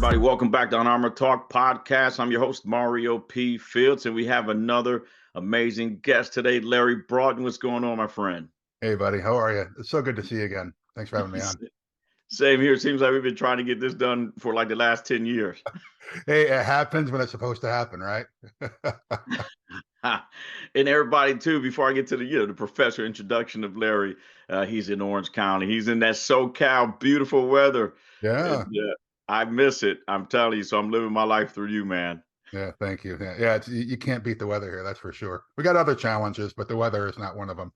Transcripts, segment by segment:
everybody. Welcome back to Unarmored Talk Podcast. I'm your host, Mario P. Fields, and we have another amazing guest today, Larry Broughton. What's going on, my friend? Hey, buddy. How are you? It's so good to see you again. Thanks for having me on. Same here. It seems like we've been trying to get this done for like the last 10 years. Hey, it happens when it's supposed to happen, right? And everybody, too, before I get to the professor introduction of Larry, he's in Orange County. He's in that SoCal beautiful weather. And Yeah. I miss it. I'm telling you. So I'm living my life through you, man. Yeah. Thank you. Yeah. You can't beat the weather here. That's for sure. We got other challenges, but the weather is not one of them.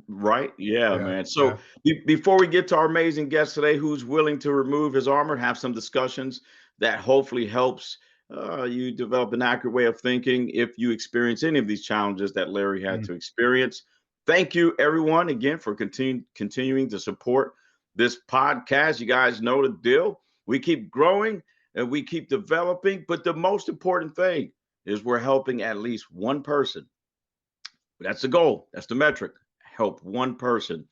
Right? Yeah, Yeah. man. Yeah. So before we get to our amazing guest today, who's willing to remove his armor, have some discussions that hopefully helps you develop an accurate way of thinking if you experience any of these challenges that Larry had Mm. to experience. Thank you, everyone, again for continuing to support this podcast. You guys know the deal. We keep growing and we keep developing, but the most important thing is we're helping at least one person. That's the goal. That's the metric. Help one person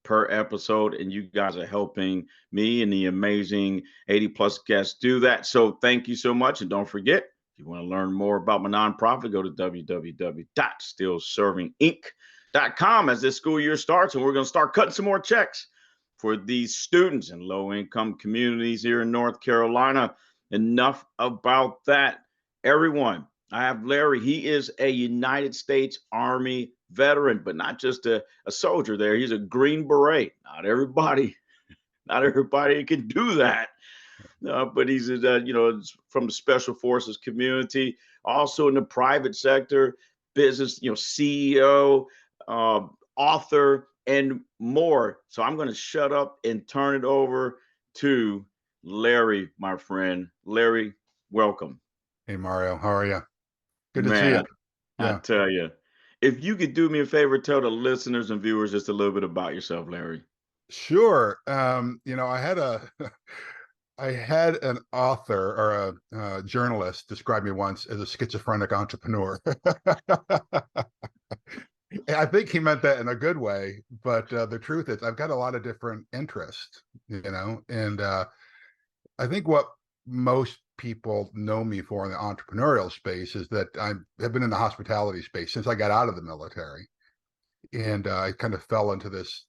per episode. And you guys are helping me and the amazing 80 plus guests do that. So thank you so much. And don't forget, if you want to learn more about my nonprofit, go to www.stillservinginc.com as this school year starts. And we're going to start cutting some more checks for these students in low income communities here in North Carolina. Enough about that. Everyone, I have Larry. He is a United States Army veteran, but not just a soldier there. He's a Green Beret. Not everybody can do that. But he's from the Special Forces community, also in the private sector, business, CEO, author, and more. So I'm going to shut up and turn it over to Larry, my friend. Larry, welcome. Hey, Mario. How are you? Good to see you. Man, I Yeah. tell you, if you could do me a favor, tell the listeners and viewers just a little bit about yourself, Larry. Sure. I had an author or a journalist describe me once as a schizophrenic entrepreneur. I think he meant that in a good way, but the truth is, I've got a lot of different interests, and I think what most people know me for in the entrepreneurial space is that I have been in the hospitality space since I got out of the military, and I kind of fell into this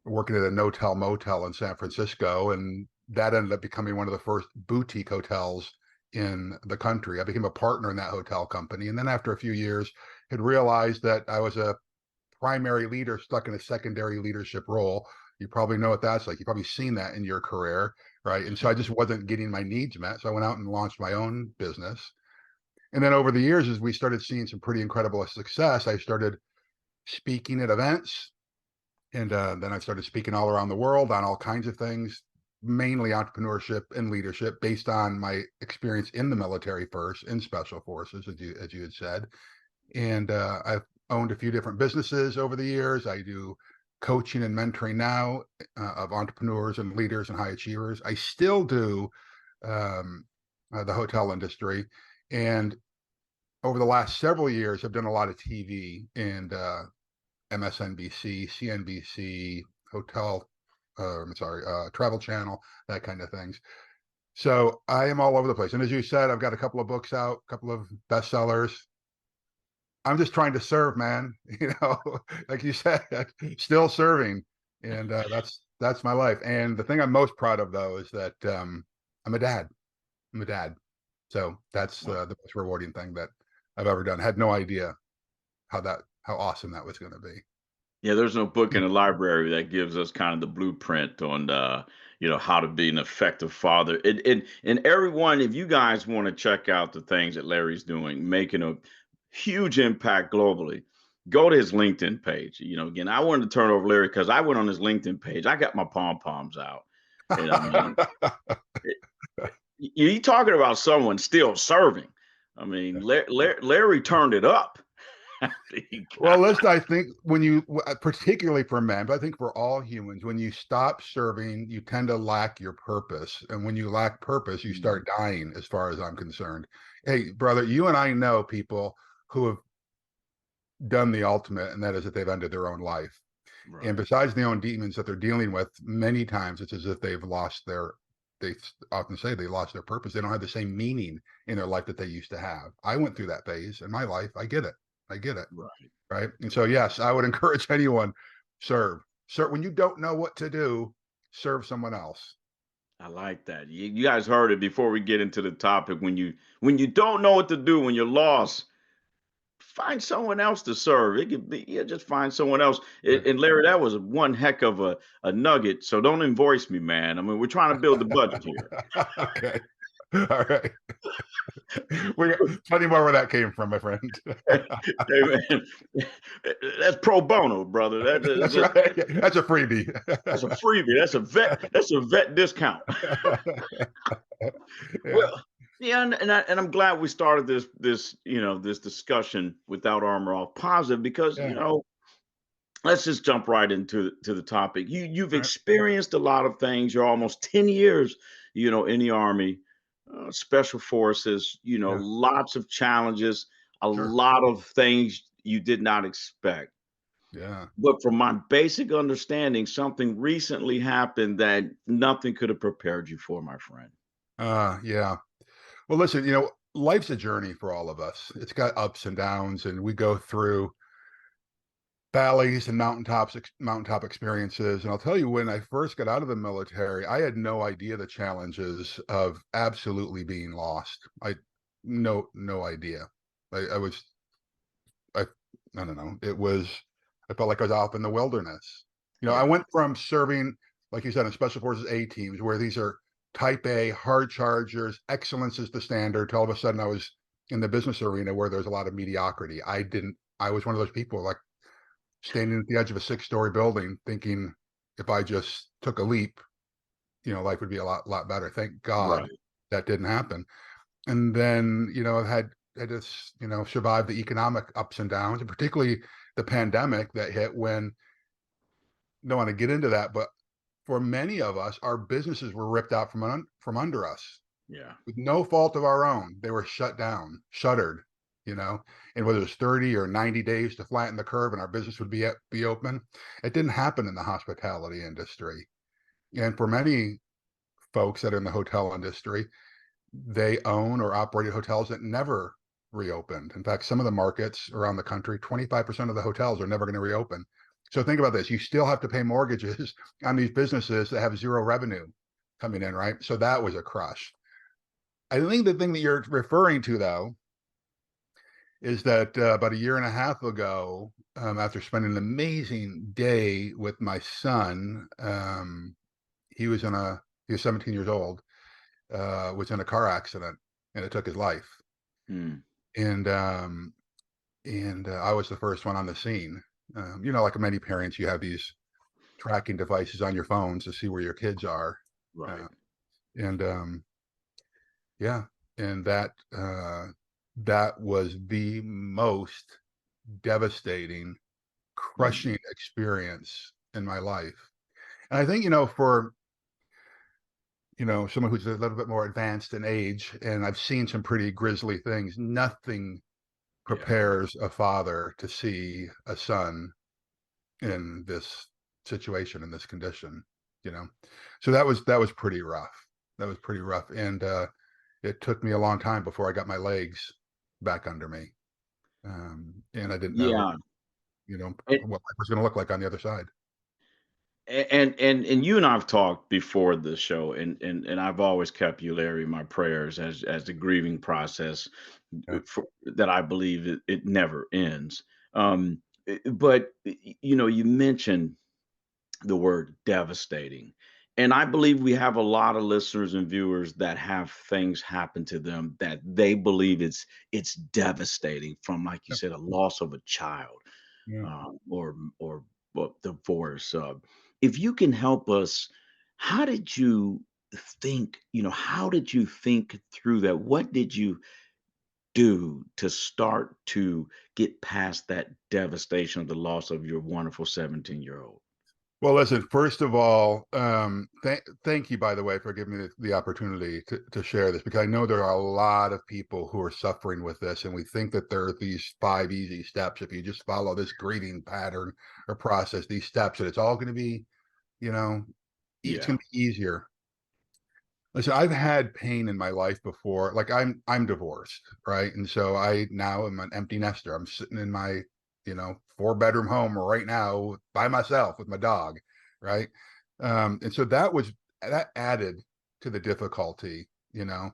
working at a no-tell motel in San Francisco, and that ended up becoming one of the first boutique hotels in the country. I became a partner in that hotel company, and then after a few years, had realized that I was a primary leader stuck in a secondary leadership role. You probably know what that's like. You've probably seen that in your career, right? And so I just wasn't getting my needs met. So I went out and launched my own business. And then over the years, as we started seeing some pretty incredible success, I started speaking at events. And then I started speaking all around the world on all kinds of things, mainly entrepreneurship and leadership based on my experience in the military first, in special forces, as you had said. And I've owned a few different businesses over the years. I do coaching and mentoring now of entrepreneurs and leaders and high achievers. I still do the hotel industry. And over the last several years, I've done a lot of TV and MSNBC, CNBC, Travel Channel, that kind of things. So I am all over the place. And as you said, I've got a couple of books out, a couple of bestsellers. I'm just trying to serve, man. Like you said, still serving, and that's my life. And the thing I'm most proud of, though, is that I'm a dad. I'm a dad, so that's the most rewarding thing that I've ever done. I had no idea how awesome that was going to be. Yeah, there's no book in the library that gives us kind of the blueprint on how to be an effective father. And everyone, if you guys want to check out the things that Larry's doing, making a huge impact globally, go to his LinkedIn page. Again, I wanted to turn over Larry because I went on his LinkedIn page. I got my pom poms out, and I mean, you talking about someone still serving. I mean, Larry turned it up. Well, listen, I think when you, particularly for men, but I think for all humans, when you stop serving, you tend to lack your purpose. And when you lack purpose, you start dying, as far as I'm concerned. Hey, brother, you and I know people who have done the ultimate, and that is that they've ended their own life. Right. And besides their own demons that they're dealing with, many times it's as if they've lost their they often say they lost their purpose. They don't have the same meaning in their life that they used to have. I went through that phase in my life. I get it. I get it. Right. Right. And so, yes, I would encourage anyone, serve. Serve when you don't know what to do, serve someone else. I like that. You guys heard it before we get into the topic. When you don't know what to do, when you're lost, find someone else to serve. It could be, yeah, just find someone else. Right. And Larry, that was one heck of a nugget. So don't invoice me, man. I mean, we're trying to build the budget here. Okay. All right. We got plenty more where that came from, my friend. Hey, man, that's pro bono, brother. That's right. That's a freebie. That's a freebie. That's a vet discount. Yeah. Well, yeah, and I'm glad we started this discussion without armor all positive because Yeah. let's just jump right into the topic. You've Right. experienced a lot of things. You're almost 10 years, in the Army, special forces, Yeah. lots of challenges, a Sure. lot of things you did not expect. Yeah. But from my basic understanding, something recently happened that nothing could have prepared you for, my friend. Yeah. Well, listen, life's a journey for all of us. It's got ups and downs, and we go through valleys and mountaintop experiences. And I'll tell you, when I first got out of the military, I had no idea the challenges of absolutely being lost. No idea. I was I I don't know. I felt like I was off in the wilderness. I Yeah. went from serving, like you said, in Special Forces A teams, where these are type A, hard chargers, excellence is the standard, to all of a sudden I was in the business arena where there's a lot of mediocrity. I was one of those people, like, standing at the edge of a 6-story building thinking if I just took a leap, life would be a lot better. Thank God Right. that didn't happen. And then, I've had to, survive the economic ups and downs, and particularly the pandemic that hit when, don't want to get into that, but for many of us, our businesses were ripped out from under us Yeah. with no fault of our own. They were shut down, shuttered, and whether it was 30 or 90 days to flatten the curve and our business would be open, it didn't happen in the hospitality industry. And for many folks that are in the hotel industry, they own or operated hotels that never reopened. In fact, some of the markets around the country, 25% of the hotels are never going to reopen. So think about this. You still have to pay mortgages on these businesses that have zero revenue coming in, right? So that was a crush. I think the thing that you're referring to, though, is that about a year and a half ago, after spending an amazing day with my son, he was 17 years old, was in a car accident, and it took his life. Hmm. And I was the first one on the scene. Like many parents, you have these tracking devices on your phones to see where your kids are. Right. Uh, and Yeah, and that was the most devastating, Hmm. crushing experience in my life. And I think, for someone who's a little bit more advanced in age, and I've seen some pretty grisly things, nothing Yeah. prepares a father to see a son in this situation, in this condition, you know. So that was pretty rough. That was pretty rough. And it took me a long time before I got my legs back under me. And I didn't know, Yeah. what life was going to look like on the other side. And you and I've talked before the show, and I've always kept you, Larry, in my prayers as the grieving process Yeah. that I believe it never ends. But you mentioned the word devastating, and I believe we have a lot of listeners and viewers that have things happen to them that they believe it's devastating, from, like you Yeah. said, a loss of a child, Yeah. or well, divorce. If you can help us, how did you think? How did you think through that? What did you do to start to get past that devastation of the loss of your wonderful 17-year-old? Well, listen, first of all, thank you, by the way, for giving me the opportunity to share this, because I know there are a lot of people who are suffering with this, and we think that there are these 5 easy steps. If you just follow this grieving pattern or process, these steps, that it's all going to be, it's Yeah. going to be easier. Listen, I've had pain in my life before. Like I'm divorced, right? And so I now am an empty nester. I'm sitting in my, 4-bedroom home right now by myself with my dog, right? And so that added to the difficulty, you know.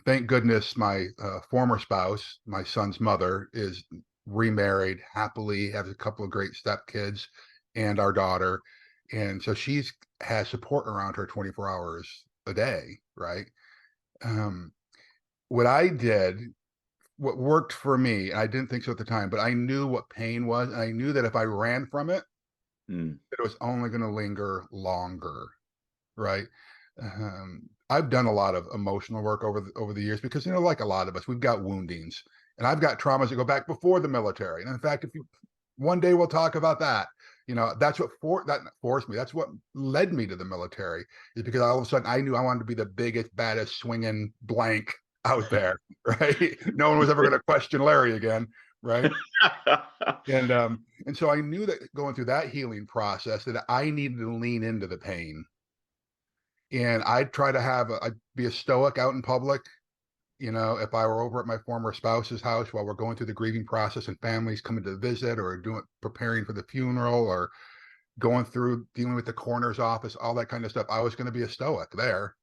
Thank goodness my former spouse, my son's mother, is remarried happily, has a couple of great stepkids and our daughter. And so she's has support around her 24 hours a day, right? Um, what I did, what worked for me, I didn't think so at the time, but I knew what pain was, and I knew that if I ran from it, Mm. it was only going to linger longer, right? I've done a lot of emotional work over the years because like a lot of us, we've got woundings, and I've got traumas that go back before the military. And in fact, if you one day we'll talk about that. That's what that forced me. That's what led me to the military, is because all of a sudden I knew I wanted to be the biggest, baddest, swinging blank out there, right? No one was ever going to question Larry again, right? And so I knew that going through that healing process that I needed to lean into the pain, and I'd try to I'd be a stoic out in public. If I were over at my former spouse's house while we're going through the grieving process and families coming to visit or preparing for the funeral or going through dealing with the coroner's office, all that kind of stuff, I was going to be a stoic there.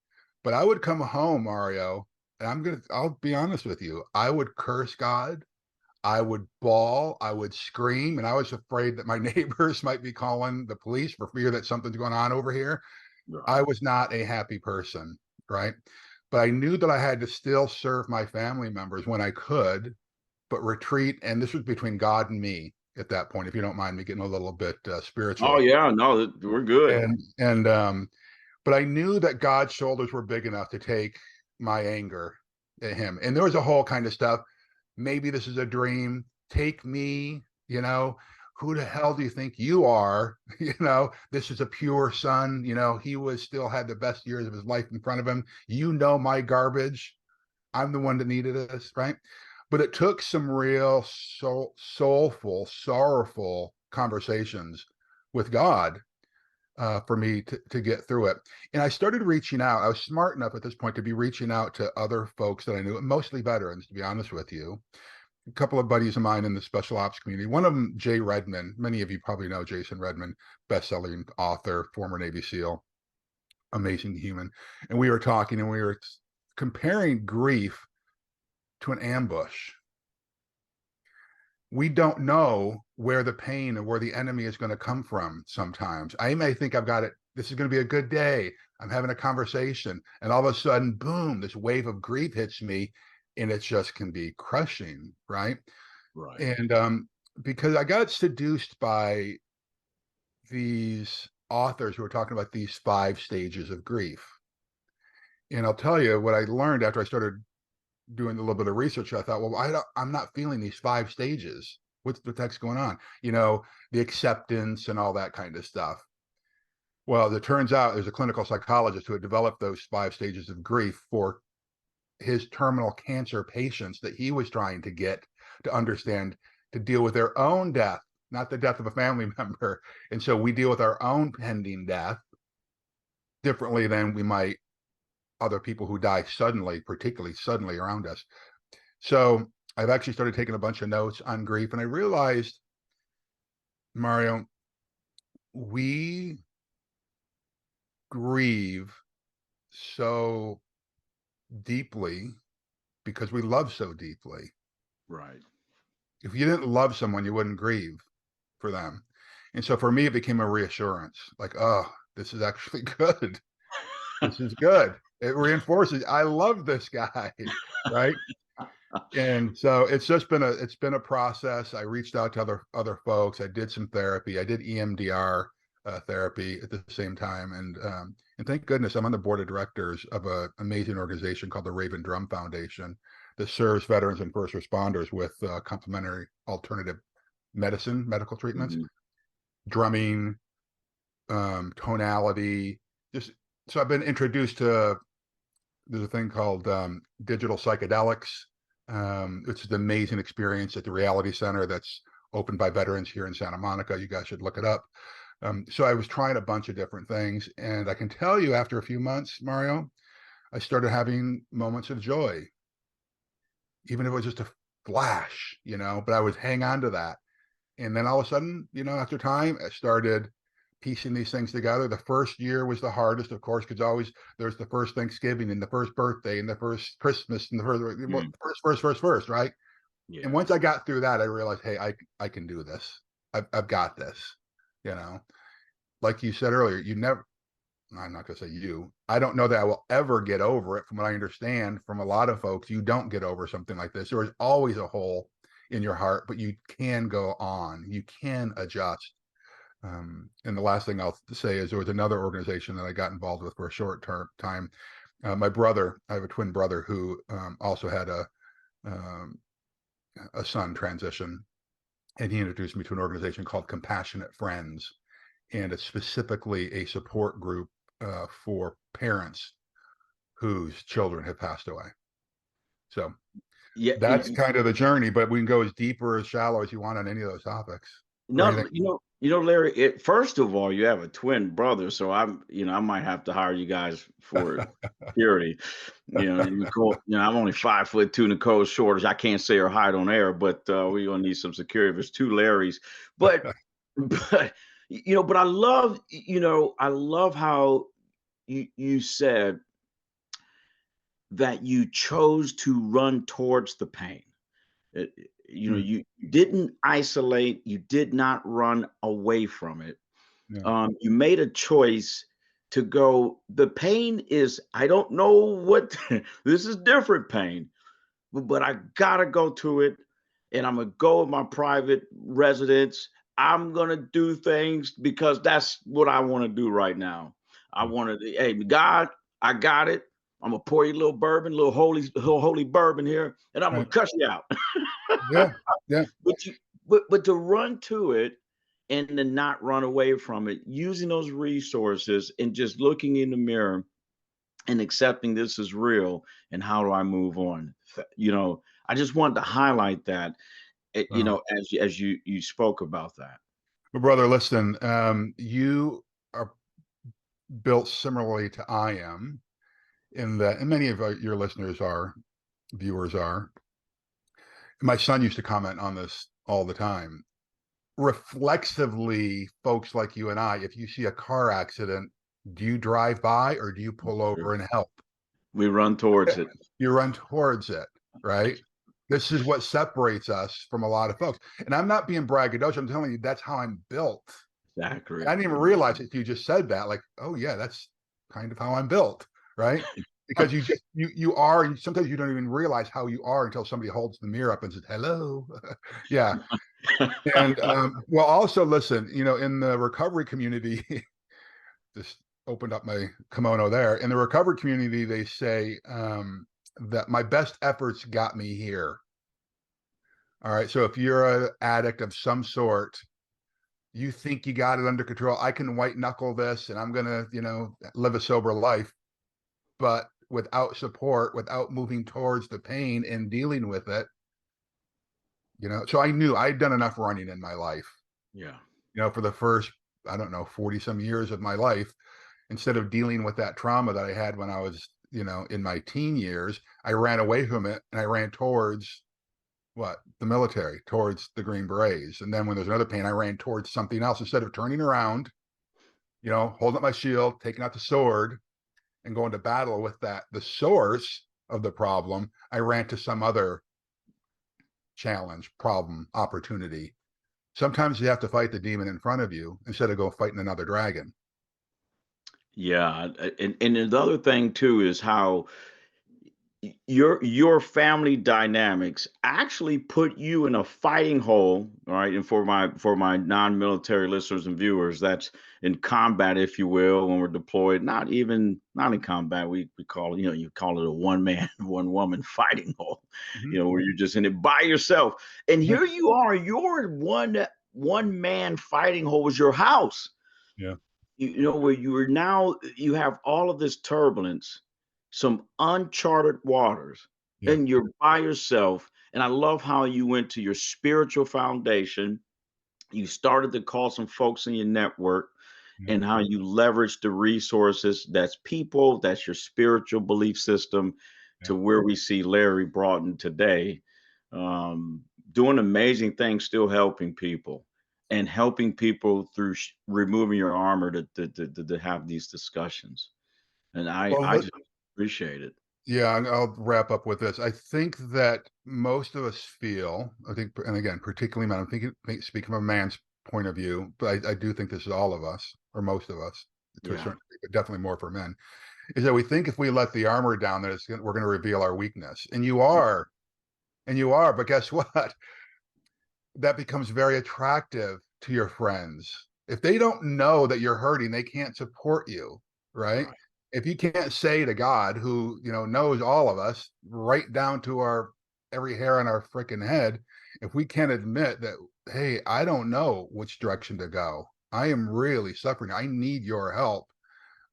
But I would come home, Mario, and I'll be honest with you, I would curse God. I would bawl, I would scream, and I was afraid that my neighbors might be calling the police for fear that something's going on over here. I Right. was not a happy person, right? But I knew that I had to still serve my family members when I could, but retreat. And this was between God and me at that point, if you don't mind me getting a little bit Oh spiritual. yeah, no, we're good. And but I knew that God's shoulders were big enough to take my anger at him. And there was a whole kind of stuff. Maybe this is a dream. Take me, who the hell do you think you are? This is a pure son. He still had the best years of his life in front of him. My garbage. I'm the one that needed this, right? But it took some real soulful, sorrowful conversations with God for me to get through it. And I started reaching out. I was smart enough at this point to be reaching out to other folks that I knew, mostly veterans, to be honest with you. A couple of buddies of mine in the special ops community. One of them, Jay Redmond. Many of you probably know Jason Redmond, best-selling author, former Navy SEAL, amazing human. And we were talking, and we were comparing grief to an ambush. We don't know where the pain and where the enemy is going to come from sometimes. I may think I've got it. This is going to be a good day. I'm having a conversation. And all of a sudden, boom, this wave of grief hits me, and it just can be crushing, right? Right. And because I got seduced by these authors who are talking about these 5 stages of grief. And I'll tell you what I learned after I started doing a little bit of research. I thought, well, I'm not feeling these 5 stages. What's the heck's going on? The acceptance and all that kind of stuff. Well, it turns out there's a clinical psychologist who had developed those 5 stages of grief for his terminal cancer patients that he was trying to get to understand, to deal with their own death, not the death of a family member. And so we deal with our own pending death differently than we might other people who die suddenly, particularly suddenly around us. So I've actually started taking a bunch of notes on grief, and I realized, Mario, we grieve so deeply because we love so deeply. Right. If you didn't love someone, you wouldn't grieve for them. And so for me, it became a reassurance, like, oh, this is actually good. This is good. It reinforces I love this guy, right? And so it's been a process. I reached out to other folks. I did some therapy. I did EMDR therapy at the same time, and thank goodness I'm on the board of directors of an amazing organization called the Raven Drum Foundation that serves veterans and first responders with complementary alternative medical treatments, Mm-hmm. drumming, tonality. Just so I've been introduced to there's a thing called digital psychedelics. It's an amazing experience at the Reality Center that's opened by veterans here in Santa Monica. You guys should look it up. So I was trying a bunch of different things, and I can tell you, after a few months, Mario, I started having moments of joy, even if it was just a flash, but I would hang on to that. And then all of a sudden, after time, I started piecing these things together. The first year was the hardest, of course, because always there's the first Thanksgiving and the first birthday and the first Christmas and the Mm, first, right? And yeah. once I got through that, I realized, hey, I can do this. I've got this. You know, like you said earlier, you never. I'm not going to say you. I don't know that I will ever get over it. From what I understand from a lot of folks, you don't get over something like this. There is always a hole in your heart, but you can go on. You can adjust. And the last thing I'll say is there was another organization that I got involved with for a short term time. My brother, I have a twin brother who also had um, a son transition, and he introduced me to an organization called Compassionate Friends, and it's specifically a support group for parents whose children have passed away. So Yeah. that's kind of the journey, but we can go as deep or as shallow as you want on any of those topics or No, anything. Larry, first of all, you have a twin brother, so I might have to hire you guys for security. I'm only 5'2", Nicole's shortest. I can't say her height on air, but we're gonna need some security. There's two Larrys, but but but I love how you said that you chose to run towards the pain. Uh, Mm, you didn't isolate, you did not run away from it. yeah, You made a choice to go, the pain is, I don't know what, this is different pain, but I gotta go to it. And I'm gonna go with my private residence. I'm gonna do things because that's what I want to do right now. I yeah, want to, hey, God, I got it. I'm gonna pour you a little bourbon, a little holy bourbon here, and I'm gonna right. cuss you out. Yeah, yeah. But but to run to it and to not run away from it, using those resources and just looking in the mirror and accepting this is real and how do I move on? I just wanted to highlight that, Well, as you spoke about that. brother, listen, you are built similarly to I am in that, and many of your listeners are, viewers are. My son used to comment on this all the time. Reflexively, folks like you and I, if you see a car accident, do you drive by or do you pull Sure. over and help? We run towards it. You run towards it, right? This is what separates us from a lot of folks. And I'm not being braggadocious. I'm telling you, that's how I'm built. And I Exactly. didn't even realize it. You just said that, like, oh yeah, that's kind of how I'm built, right? Because you are, and sometimes you don't even realize how you are until somebody holds the mirror up and says, hello. Yeah. And well, also listen, in the recovery community, just opened up my kimono there. In the recovery community, they say that my best efforts got me here. All right. So if you're an addict of some sort, you think you got it under control. I can white knuckle this and I'm going to, live a sober life. But without support, without moving towards the pain and dealing with it, so I knew I'd done enough running in my life, Yeah. for the first, I don't know, 40 some years of my life. Instead of dealing with that trauma that I had when I was, in my teen years, I ran away from it and I ran towards what? The military, towards the Green Berets. And then when there's another pain, I ran towards something else instead of turning around, holding up my shield, taking out the sword and going to battle with the source of the problem. I ran to some other challenge, problem, opportunity. Sometimes you have to fight the demon in front of you instead of go fighting another dragon. Yeah. And the other thing too is how your family dynamics actually put you in a fighting hole, all right? And for my non-military listeners and viewers, that's in combat, if you will, when we're deployed, not in combat, we call it, you call it a one man one woman fighting hole, Mm-hmm. where you're just in it by yourself. And Yeah. here you are, your one man fighting hole was your house. Yeah. Where you have all of this turbulence, some uncharted waters, Yeah. and you're by yourself. And I love how you went to your spiritual foundation You started to call some folks in your network, Yeah. and how you leverage the resources, that's people, that's your spiritual belief system, to Yeah. where we see Larry Broughton today, um, doing amazing things, still helping people and helping people through removing your armor to have these discussions. And Well, I just appreciate it. yeah, and I'll wrap up with this. I think that most of us feel, I think, and again, particularly men, I'm speaking from a man's point of view, but I do think this is all of us, or most of us, to a Yeah. certain degree, but definitely more for men, is that we think if we let the armor down, that we're going to reveal our weakness. And you are, but guess what? That becomes very attractive to your friends. If they don't know that you're hurting, they can't support you, right? Right. If you can't say to God, who knows all of us, right down to our every hair on our freaking head, if we can't admit that, hey, I don't know which direction to go, I am really suffering, I need your help,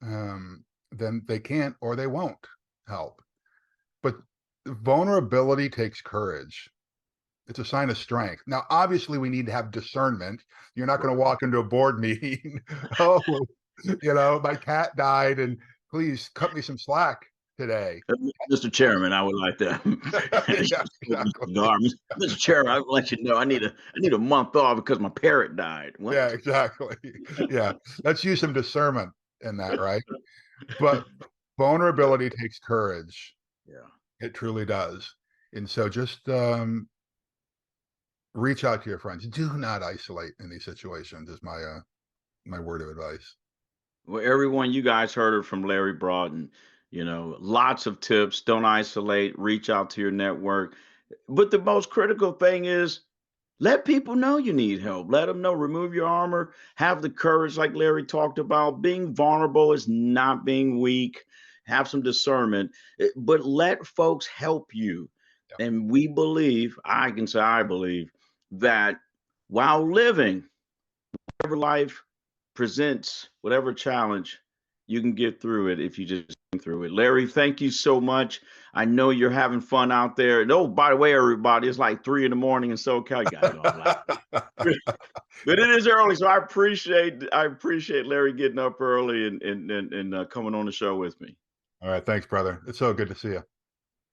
then they can't or they won't help. But vulnerability takes courage. It's a sign of strength. Now, obviously, we need to have discernment. You're not going to walk into a board meeting. Oh, my cat died, and please cut me some slack today. Mr. Chairman, I would like to Yeah, exactly. Mr. Chairman, I would let you know I need a month off because my parrot died. Yeah, What? exactly. Yeah, let's use some discernment in that, right? But vulnerability takes courage. Yeah. It truly does. And so just reach out to your friends. Do not isolate in these situations is my word of advice. Well, everyone, you guys heard it from Larry Broughton. Lots of tips. Don't isolate. Reach out to your network. But the most critical thing is let people know you need help. Let them know. Remove your armor. Have the courage, like Larry talked about. Being vulnerable is not being weak. Have some discernment, but let folks help you. Yeah. And we believe, I can say I believe, that while living, whatever life presents, whatever challenge, you can get through it if you just think through it. Larry, thank you so much. I know you're having fun out there. And oh, by the way, everybody, it's like 3 in the morning in SoCal. You gotta get off live. But it is early, so I appreciate Larry getting up early and coming on the show with me. All right. Thanks, brother. It's so good to see you.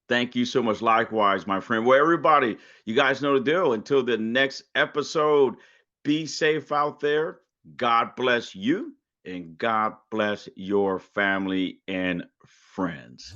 Thank you so much. Likewise, my friend. Well, everybody, you guys know the deal. Until the next episode, be safe out there. God bless you, and God bless your family and friends.